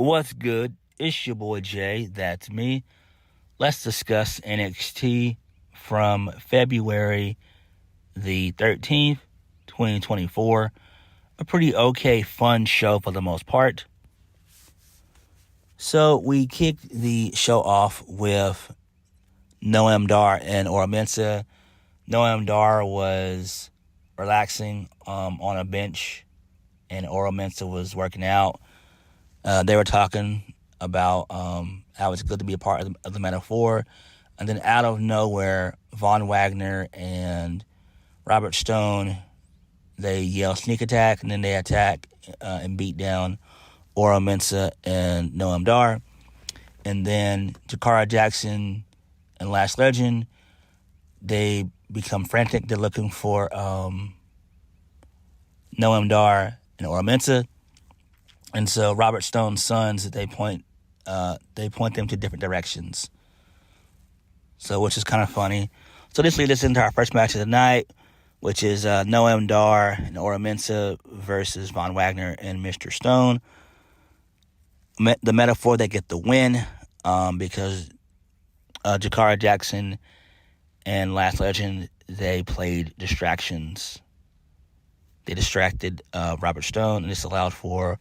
What's good? It's your boy Jay, that's me. Let's discuss NXT from February the 13th, 2024. A pretty okay, fun show for the most part. So we kicked the show off with Noam Dar and Ora Mensah. Noam Dar was relaxing on a bench, and Ora Mensah was working out. They were talking about how it's good to be a part of the metaphor. And then out of nowhere, Von Wagner and Robert Stone, they yell sneak attack, and then they attack and beat down Ora Mensah and Noam Dar. And then Jakara Jackson and Last Legend, they become frantic. They're looking for Noam Dar and Ora Mensah. And so Robert Stone's sons, they point them to different directions. So, which is kind of funny. So this leads us into our first match of the night, which is Noam Dar and Ora Mensah versus Von Wagner and Mr. Stone. The metaphor, they get the win because Jakara Jackson and Last Legend, they played distractions. They distracted Robert Stone, and this allowed for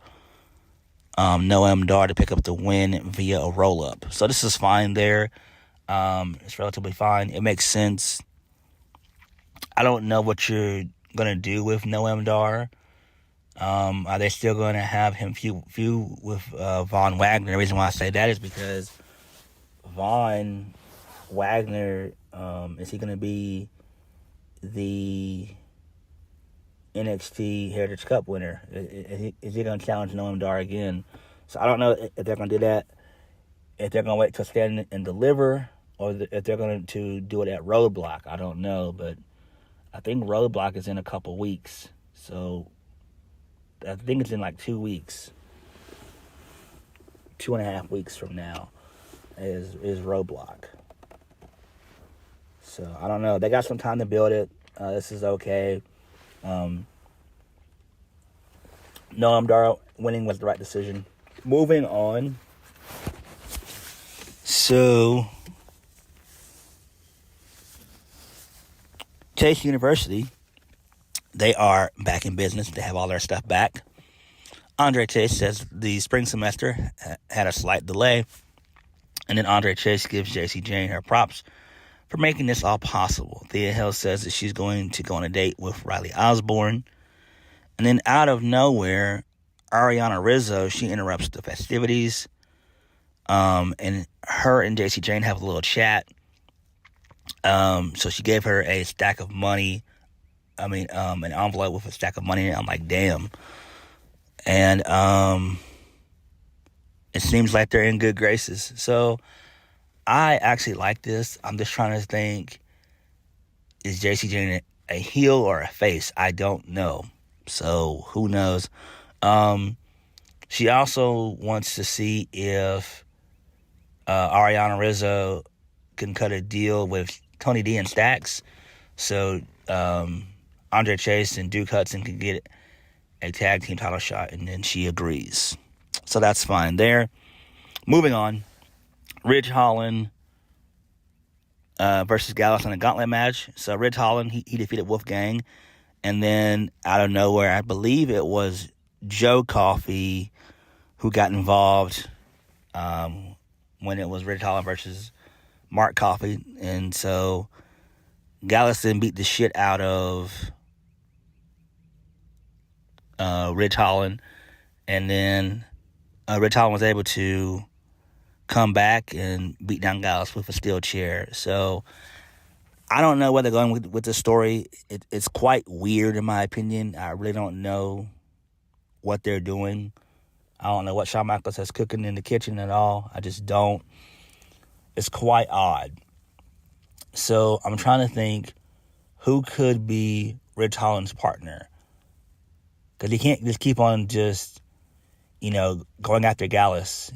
Noam Dar to pick up the win via a roll-up. So this is fine there. It's relatively fine. It makes sense. I don't know what you're going to do with Noam Dar. Are they still going to have him feud with Von Wagner? The reason why I say that is because Von Wagner, is he going to be the NXT Heritage Cup winner? Is he going to challenge Noam Dar again? So I don't know if they're going to do that, if they're going to wait till Stand and Deliver, or if they're going to do it at Roadblock. I don't know, but I think Roadblock is in a couple weeks. So I think it's in like 2 weeks. 2.5 weeks from now is Roadblock. So I don't know. They got some time to build it. This is okay. Noam Dar winning was the right decision. Moving on. So, Chase University, they are back in business. They have all their stuff back. Andre Chase says the spring semester had a slight delay. And then Andre Chase gives JC Jane her props for making this all possible. Thea Hill says that she's going to go on a date with Riley Osborne. And then out of nowhere, Ariana Rizzo, she interrupts the festivities. And her and JC Jane have a little chat. So she gave her a stack of money. An envelope with a stack of money. And I'm like, damn. And it seems like they're in good graces. So I actually like this. I'm just trying to think, is JC Jane a heel or a face? I don't know. So who knows? She also wants to see if Ariana Rizzo can cut a deal with Tony D and Stacks, so Andre Chase and Duke Hudson can get a tag team title shot, and then she agrees. So that's fine there. Moving on, Ridge Holland versus Gallus in a gauntlet match. So Ridge Holland, he defeated Wolfgang, and then out of nowhere, I believe it was Joe Coffey who got involved when it was Ridge Holland versus Mark Coffey. And so Gallus then beat the shit out of Ridge Holland. And then Ridge Holland was able to come back and beat down Gallus with a steel chair. So I don't know where they're going with this story. It's quite weird in my opinion. I really don't know what they're doing. I don't know what Shawn Michaels has cooking in the kitchen at all. I just don't. It's quite odd. So I'm trying to think who could be Ridge Holland's partner. Because he can't just keep on going after Gallus.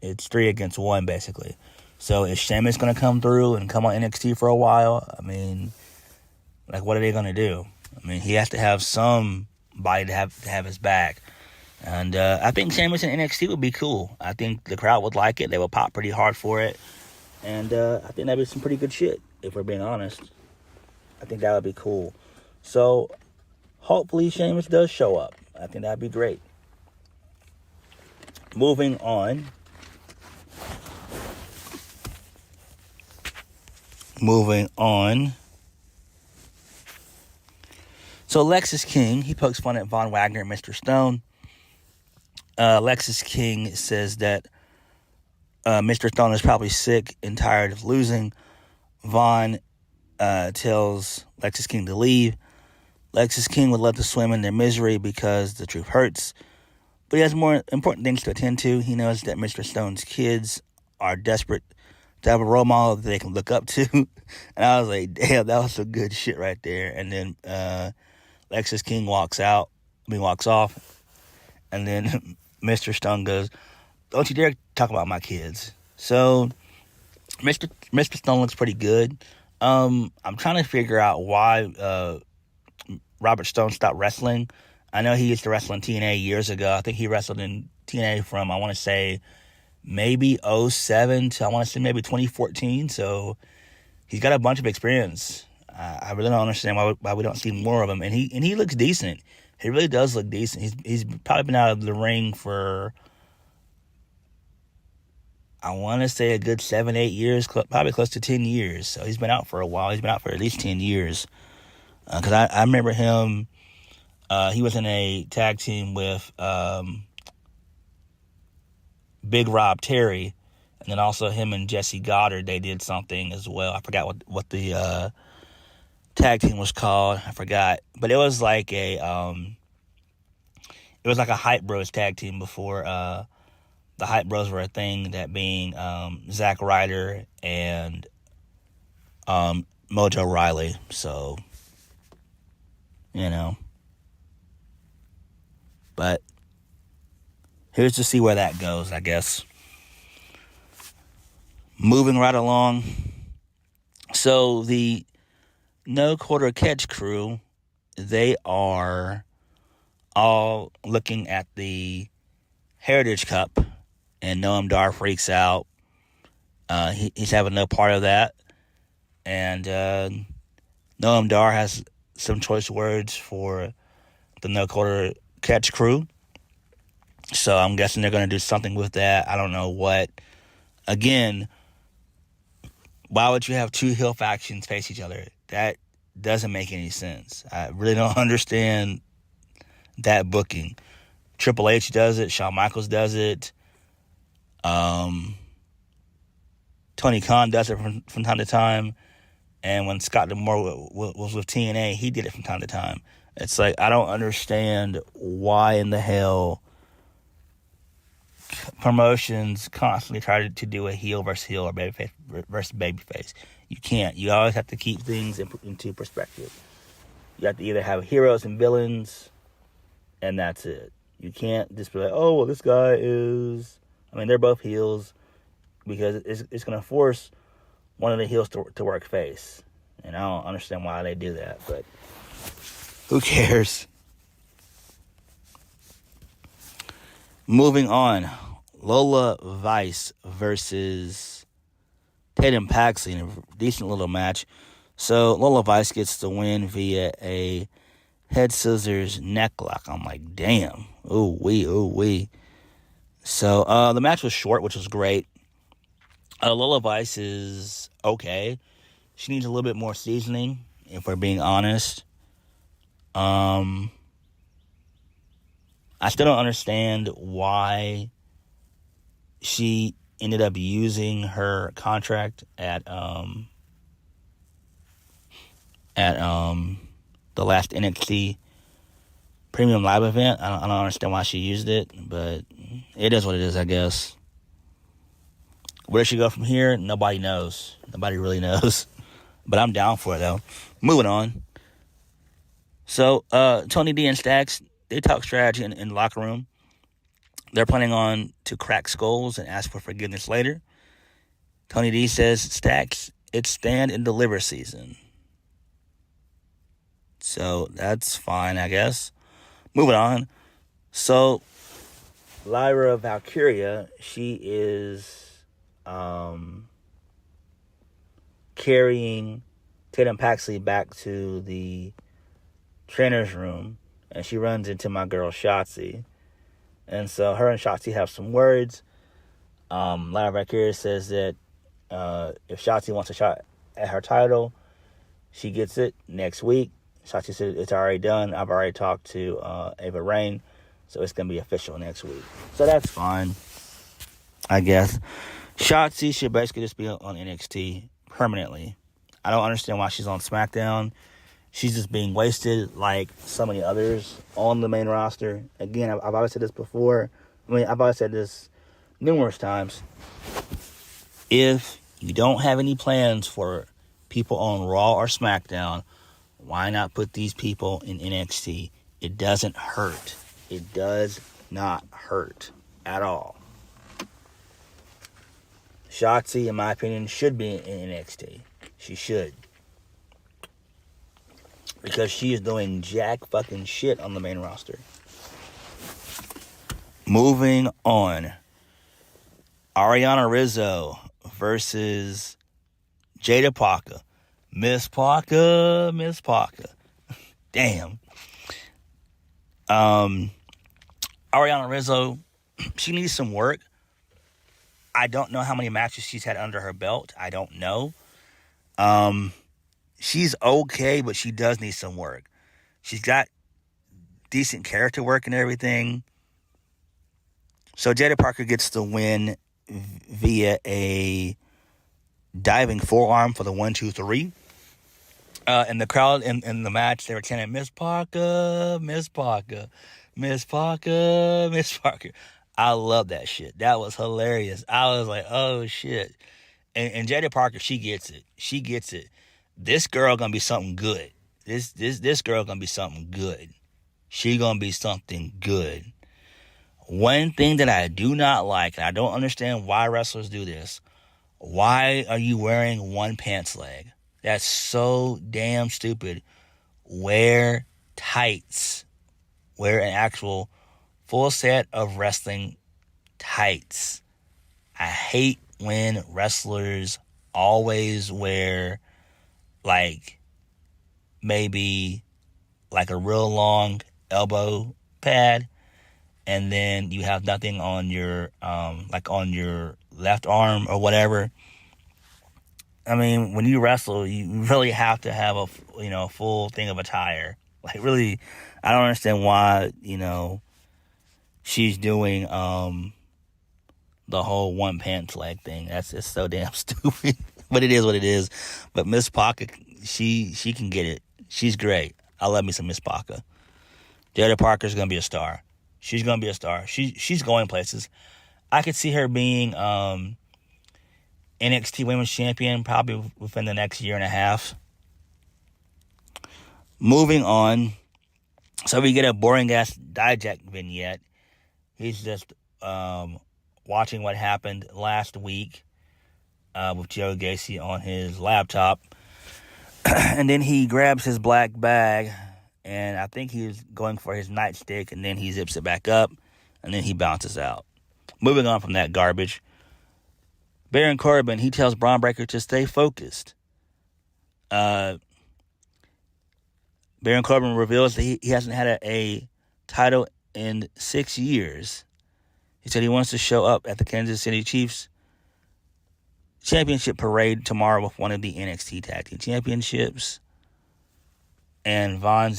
It's 3 against 1 basically. So is Sheamus going to come through and come on NXT for a while? I mean, what are they going to do? I mean, he has to have somebody to have his back. And I think Sheamus in NXT would be cool. I think the crowd would like it. They would pop pretty hard for it. And I think that'd be some pretty good shit, if we're being honest. I think that would be cool. So, hopefully Sheamus does show up. I think that'd be great. Moving on. So, Lexis King, he pokes fun at Von Wagner and Mr. Stone. Lexis King says that Mr. Stone is probably sick and tired of losing. Von tells Lexis King to leave. Lexis King would love to swim in their misery because the truth hurts. But he has more important things to attend to. He knows that Mr. Stone's kids are desperate to have a role model that they can look up to. And I was like, damn, that was some good shit right there. And then Lexis King walks off. And then Mr. Stone goes, don't you dare talk about my kids. So Mr. Stone looks pretty good. I'm trying to figure out why Robert Stone stopped wrestling. I know he used to wrestle in TNA years ago. I think he wrestled in TNA from, I want to say, maybe 2007 to, I want to say, maybe 2014. So he's got a bunch of experience. I really don't understand why we don't see more of him. And he looks decent. He really does look decent. He's probably been out of the ring for, I want to say, a good 7-8 years, probably close to 10 years. So he's been out for a while. He's been out for at least 10 years. Because I remember him, he was in a tag team with Big Rob Terry. And then also him and Jesse Goddard, they did something as well. I forgot what the tag team was called. I forgot. But it was like a Hype Bros tag team before the Hype Bros were a thing, that being Zack Ryder and Mojo Riley. So, but here's to see where that goes, I guess. Moving right along. So the No Quarter Catch crew, they are all looking at the Heritage Cup, and Noam Dar freaks out. He's having no part of that. And Noam Dar has some choice words for the No Quarter Catch crew. So I'm guessing they're going to do something with that. I don't know what. Again, why would you have two heel factions face each other? That doesn't make any sense. I really don't understand that booking. Triple H does it. Shawn Michaels does it. Tony Khan does it from time to time. And when Scott D'Amore was with TNA, he did it from time to time. It's like, I don't understand why in the hell promotions constantly try to do a heel versus heel or babyface versus babyface. You can't. You always have to keep things into perspective. You have to either have heroes and villains, and that's it. You can't just be like, oh, well, this guy is... I mean, they're both heels, because it's going to force one of the heels to work face. And I don't understand why they do that, but who cares? Moving on. Lola Vice versus Tatum Paxley in a decent little match. So Lola Vice gets the win via a head scissors neck lock. I'm like, damn. Ooh wee. So the match was short, which was great. Lola Vice is okay. She needs a little bit more seasoning, if we're being honest. I still don't understand why she ended up using her contract at the last NXT Premium Live event. I don't understand why she used it, but it is what it is, I guess. Where she go from here, nobody knows. Nobody really knows. But I'm down for it, though. Moving on. So, Tony D and Stacks, they talk strategy in the locker room. They're planning on to crack skulls and ask for forgiveness later. Tony D says, Stacks, it's stand and deliver season. So, that's fine, I guess. Moving on. So, Lyra Valkyria, she is carrying Tatum Paxley back to the trainer's room, and she runs into my girl Shotzi. And so her and Shotzi have some words. Lyra Valkyria says that if Shotzi wants a shot at her title, she gets it next week. Shotzi said it's already done. I've already talked to Ava Raine, so it's going to be official next week. So that's fine, I guess. Shotzi should basically just be on NXT permanently. I don't understand why she's on SmackDown. She's just being wasted like so many others on the main roster. Again, I've always said this before. I've always said this numerous times. If you don't have any plans for people on Raw or SmackDown, why not put these people in NXT? It doesn't hurt. It does not hurt at all. Shotzi, in my opinion, should be in NXT. She should. Because she is doing jack fucking shit on the main roster. Moving on. Ariana Rizzo versus Jada Parker. Miss Parker. Damn. Ariana Rizzo, she needs some work. I don't know how many matches she's had under her belt. I don't know. She's okay, but she does need some work. She's got decent character work and everything. So Jada Parker gets the win via a diving forearm for the 1, 2, 3. And the crowd in the match, they were chanting, Miss Parker, Miss Parker, Miss Parker, Miss Parker. I love that shit. That was hilarious. I was like, oh shit. And Jada Parker, she gets it. She gets it. This girl gonna be something good. This girl gonna be something good. She gonna be something good. One thing that I do not like, and I don't understand why wrestlers do this. Why are you wearing one pants leg? That's so damn stupid. Wear tights. Wear an actual full set of wrestling tights. I hate when wrestlers always wear maybe a real long elbow pad, and then you have nothing on your on your left arm or whatever. I mean, when you wrestle, you really have to have a full thing of attire. Really, I don't understand why she's doing the whole one pants leg thing. That's just so damn stupid. But it is what it is. But Miss Parker, she can get it. She's great. I love me some Miss Parker. Jada Parker's gonna be a star. She's gonna be a star. She's going places. I could see her being NXT Women's Champion probably within the next year and a half. Moving on. So we get a boring-ass Dijak vignette. He's just watching what happened last week with Joe Gacy on his laptop. And then he grabs his black bag, and I think he's going for his nightstick, and then he zips it back up, and then he bounces out. Moving on from that garbage. Baron Corbin, he tells Bron Breakker to stay focused. Baron Corbin reveals that he hasn't had a title in 6 years. He said he wants to show up at the Kansas City Chiefs Championship Parade tomorrow with one of the NXT Tag Team Championships. And Braun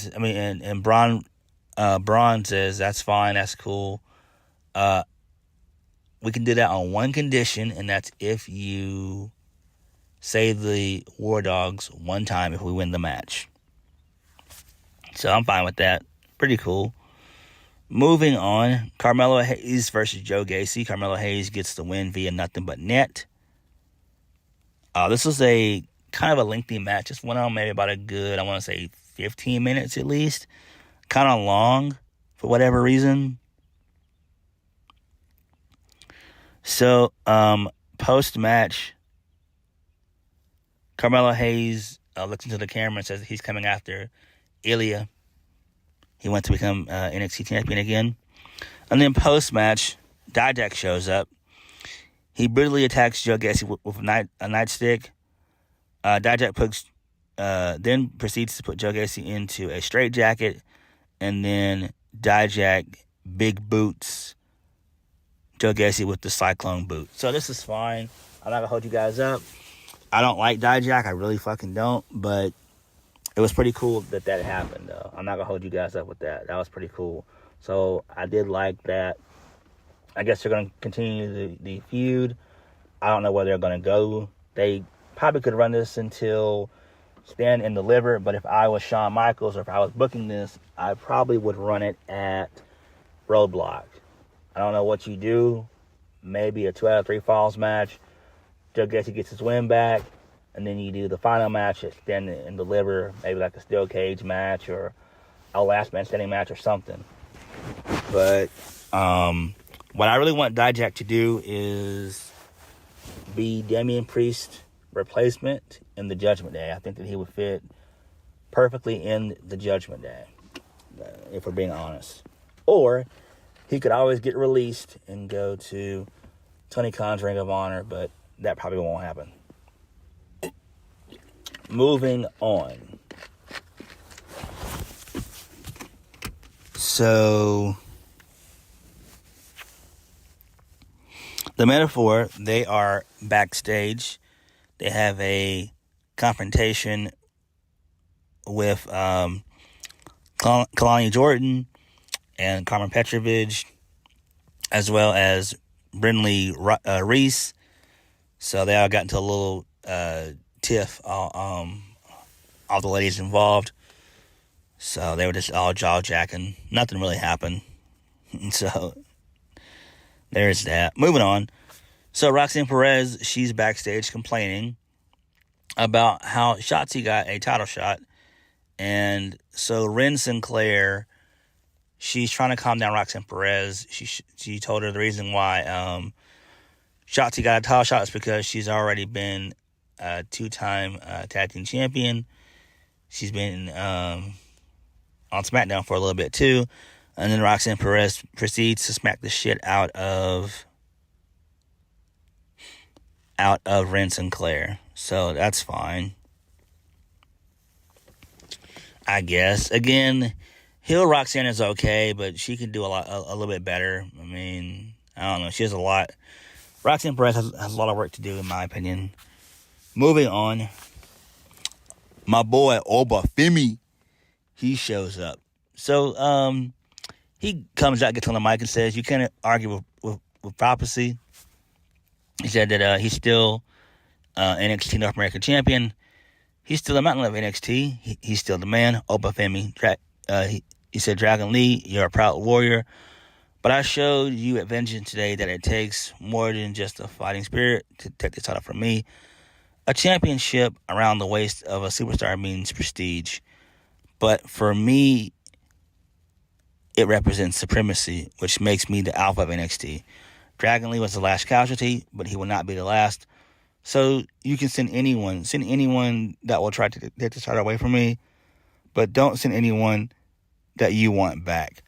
says, that's fine, that's cool. We can do that on one condition, and that's if you say the War Dogs one time if we win the match. So I'm fine with that. Pretty cool. Moving on, Carmelo Hayes versus Joe Gacy. Carmelo Hayes gets the win via nothing but net. This was a kind of a lengthy match. Just went on maybe about a good, 15 minutes at least. Kind of long for whatever reason. So, post-match, Carmelo Hayes looks into the camera and says he's coming after Ilya. He wants to become NXT champion again. And then post-match, Dijak shows up. He brutally attacks Joe Gacy with a nightstick. Dijak then proceeds to put Joe Gacy into a straitjacket, and then Dijak big boots Joe Gacy with the Cyclone boot. So this is fine. I'm not going to hold you guys up. I don't like Dijak. I really fucking don't. But it was pretty cool that happened, though. I'm not going to hold you guys up with that. That was pretty cool. So I did like that. I guess they're going to continue the feud. I don't know where they're going to go. They probably could run this until Stand and Deliver. But if I was Shawn Michaels or if I was booking this, I probably would run it at Roadblock. I don't know what you do. Maybe a 2 out of 3 falls match. Joe Gacy gets his win back. And then you do the final match at Stand and Deliver. Maybe like a steel cage match or a last man standing match or something. But what I really want Dijak to do is be Damian Priest's replacement in the Judgment Day. I think that he would fit perfectly in the Judgment Day, if we're being honest. Or he could always get released and go to Tony Khan's Ring of Honor, but that probably won't happen. Moving on. So, the Metaphor, they are backstage. They have a confrontation with Kalani Jordan and Carmen Petrovich, as well as Brindley Reese. So they all got into a little tiff, all the ladies involved. So they were just all jaw-jacking. Nothing really happened. So there's that. Moving on. So Roxanne Perez, she's backstage complaining about how Shotzi got a title shot. And so Ren Sinclair, she's trying to calm down Roxanne Perez. She told her the reason why Shotzi got a title shot is because she's already been a 2-time tag team champion. She's been on SmackDown for a little bit too. And then Roxanne Perez proceeds to smack the shit out of Ren Sinclair. So that's fine, I guess. Again, heel Roxanne is okay, but she can do a little bit better. I mean, I don't know. She has a lot. Roxanne Perez has a lot of work to do, in my opinion. Moving on. My boy, Oba Femi, he shows up. So, he comes out, gets on the mic, and says, you can't argue with prophecy. He said that he's still NXT North American champion. He's still the Mountain of NXT. He's still the man, Oba Femi. He said, Dragon Lee, you're a proud warrior. But I showed you at Vengeance today that it takes more than just a fighting spirit to take the title from me. A championship around the waist of a superstar means prestige. But for me, it represents supremacy, which makes me the alpha of NXT. Dragon Lee was the last casualty, but he will not be the last. So you can send anyone that will try to take the title away from me, but don't send anyone that you want back.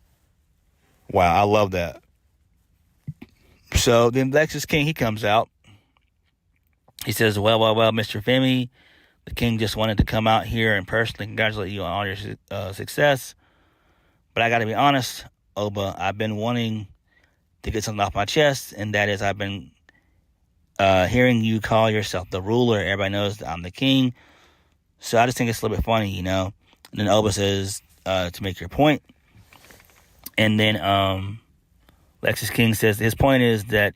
Wow, I love that. So then Lexis King, he comes out. He says, well, Mr. Femi, the King just wanted to come out here and personally congratulate you on all your success. But I got to be honest, Oba, I've been wanting to get something off my chest, and that is I've been hearing you call yourself the ruler. Everybody knows that I'm the king. So I just think it's a little bit funny, you know. And then Oba says, to make your point. And then Lexis King says his point is that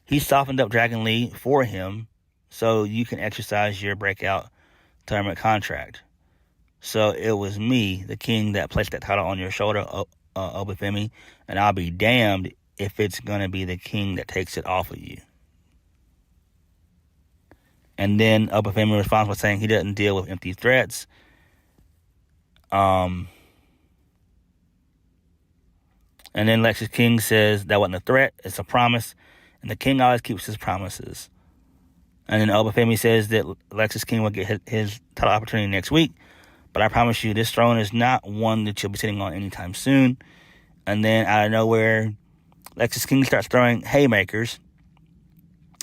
he softened up Dragon Lee for him so you can exercise your breakout tournament contract. So it was me, the king, that placed that title on your shoulder, Oba Femi, and I'll be damned if it's going to be the king that takes it off of you. And then Oba Femi responds by saying he doesn't deal with empty threats. And then Lexis King says that wasn't a threat, it's a promise, and the king always keeps his promises. And then Oba Femi says that Lexis King will get his title opportunity next week, but I promise you, this throne is not one that you'll be sitting on anytime soon. And then out of nowhere, Lexis King starts throwing haymakers.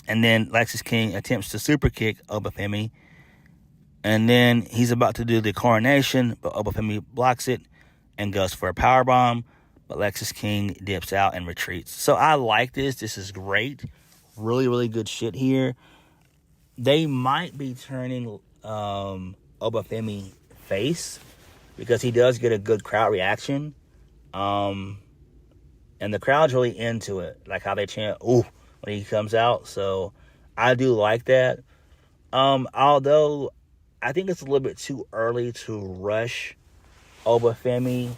And then Lexis King attempts to super kick Femi. And then he's about to do the coronation, but Femi blocks it and goes for a powerbomb. But Lexis King dips out and retreats. So I like this. This is great. Really, really good shit here. They might be turning Femi face because he does get a good crowd reaction. And the crowd's really into it. Like how they chant, ooh, when he comes out. So I do like that. Although I think it's a little bit too early to rush Femi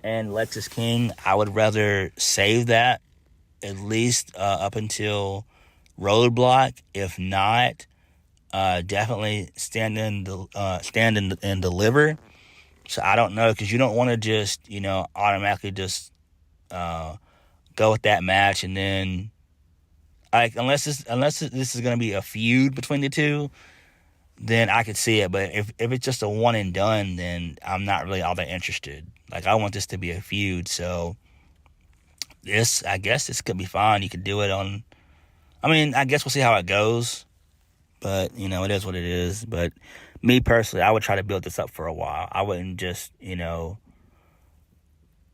and Lexis King. I would rather save that at least up until Roadblock. If not, definitely stand and deliver. So I don't know, because you don't want to just automatically just go with that match and then unless this is going to be a feud between the two, then I could see it. But if it's just a one and done, then I'm not really all that interested. Like, I want this to be a feud. So I guess this could be fine. You could do it on, I guess we'll see how it goes. But, it is what it is. But me personally, I would try to build this up for a while. I wouldn't just,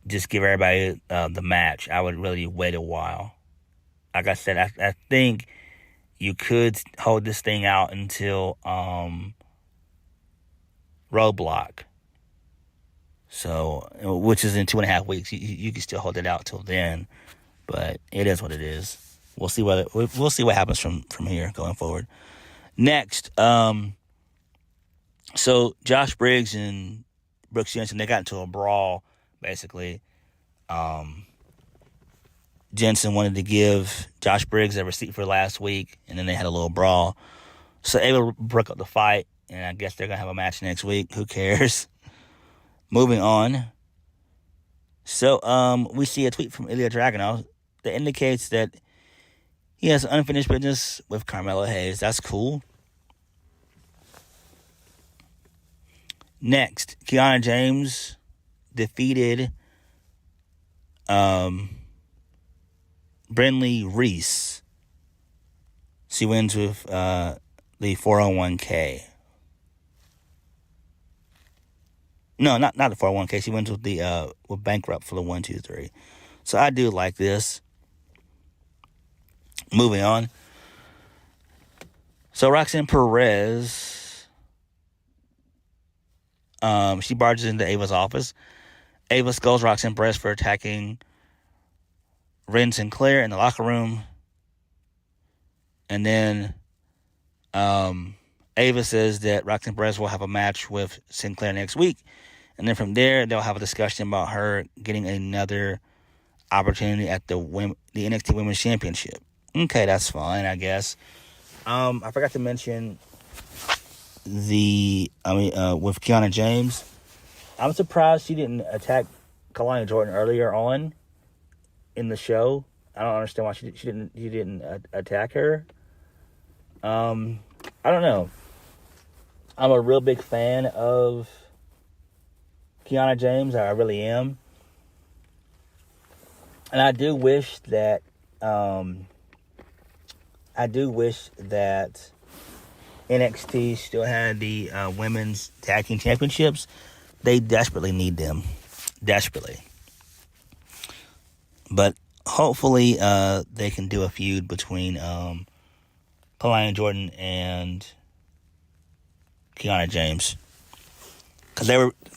just give everybody the match. I would really wait a while. Like I said, I think you could hold this thing out until Roadblock. So, which is in 2.5 weeks. You can still hold it out till then. But it is what it is. We'll see what happens from here going forward. Next, so Josh Briggs and Brooks Jensen, they got into a brawl, basically. Jensen wanted to give Josh Briggs a receipt for last week, and then they had a little brawl. So Ava broke up the fight, and I guess they're going to have a match next week. Who cares? Moving on. So we see a tweet from Ilya Dragunov that indicates that he has unfinished business with Carmelo Hayes. That's cool. Next, Kiana James defeated Brinley Reese. She wins with the 401k. No, not the 401k. She wins with the with Bankrupt for the 1, 2, 3. So I do like this. Moving on. So Roxanne Perez, she barges into Ava's office. Ava scolds Roxanne Perez for attacking Ren Sinclair in the locker room. And then Ava says that Roxanne Perez will have a match with Sinclair next week. And then from there, they'll have a discussion about her getting another opportunity at the NXT Women's Championship. Okay, that's fine, I guess. I forgot to mention with Kiana James. I'm surprised she didn't attack Kalani Jordan earlier on in the show. I don't understand why she didn't attack her. I don't know. I'm a real big fan of Kiana James. I really am. And I do wish that NXT still had the women's tag team championships. They desperately need them. Desperately. But hopefully they can do a feud between Kalani Jordan and Kiana James. Because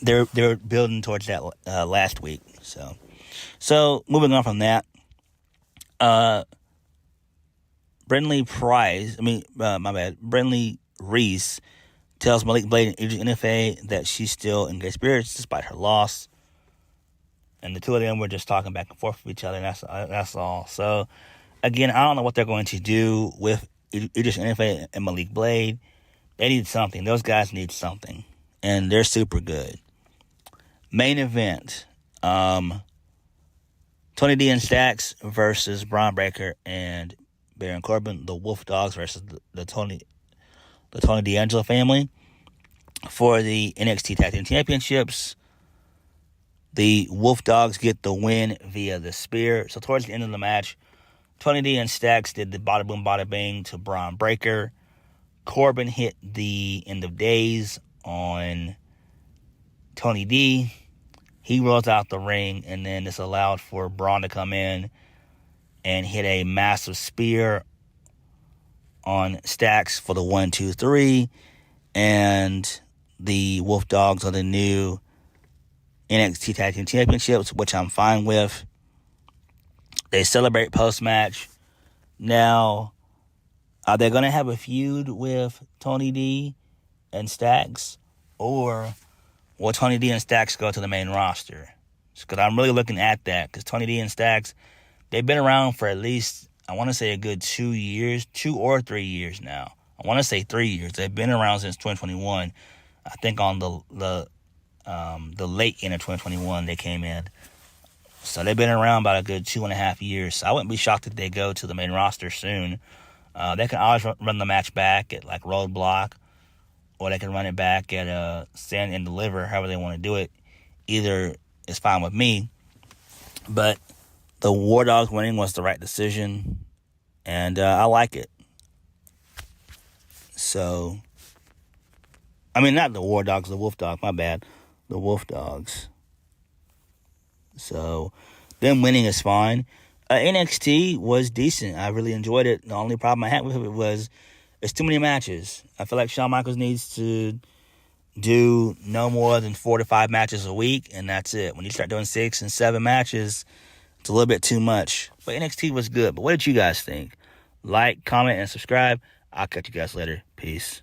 they were building towards that last week. So moving on from that. Brinley Reese tells Malik Blade and Idris NFA that she's still in good spirits despite her loss. And the two of them were just talking back and forth with each other, and that's all. So, again, I don't know what they're going to do with Idris NFA and Malik Blade. They need something. Those guys need something. And they're super good. Main event. Tony D and Stacks versus Bron Breakker and Baron Corbin. The Wolf Dogs versus the Tony D'Angelo family for the NXT Tag Team Championships. The Wolf Dogs get the win via the spear. So towards the end of the match, Tony D and Stacks did the bada boom bada bing to Bron Breakker. Corbin hit the end of days on Tony D. He rolls out the ring, and then this allowed for Bron to come in and hit a massive spear on Stacks for the 1, 2, 3. And the Wolf Dogs are the new NXT Tag Team Championships, which I'm fine with. They celebrate post-match. Now, are they going to have a feud with Tony D and Stacks? Or will Tony D and Stacks go to the main roster? Because I'm really looking at that. Because Tony D and Stacks, they've been around for at least, I want to say a good 2 years, 2 or 3 years now. I want to say 3 years. They've been around since 2021. I think on the late end of 2021 they came in. So they've been around about a good 2.5 years. So I wouldn't be shocked if they go to the main roster soon. They can always run the match back at like Roadblock, or they can run it back at Stand and Deliver, however they want to do it. Either is fine with me. But the War Dogs winning was the right decision, and I like it. So, I mean, not the War Dogs, the Wolf Dogs, my bad. The Wolf Dogs. So, them winning is fine. NXT was decent. I really enjoyed it. The only problem I had with it was it's too many matches. I feel like Shawn Michaels needs to do no more than 4 to 5 matches a week, and that's it. When you start doing 6 and 7 matches, it's a little bit too much. But NXT was good. But what did you guys think? Like, comment, and subscribe. I'll catch you guys later. Peace.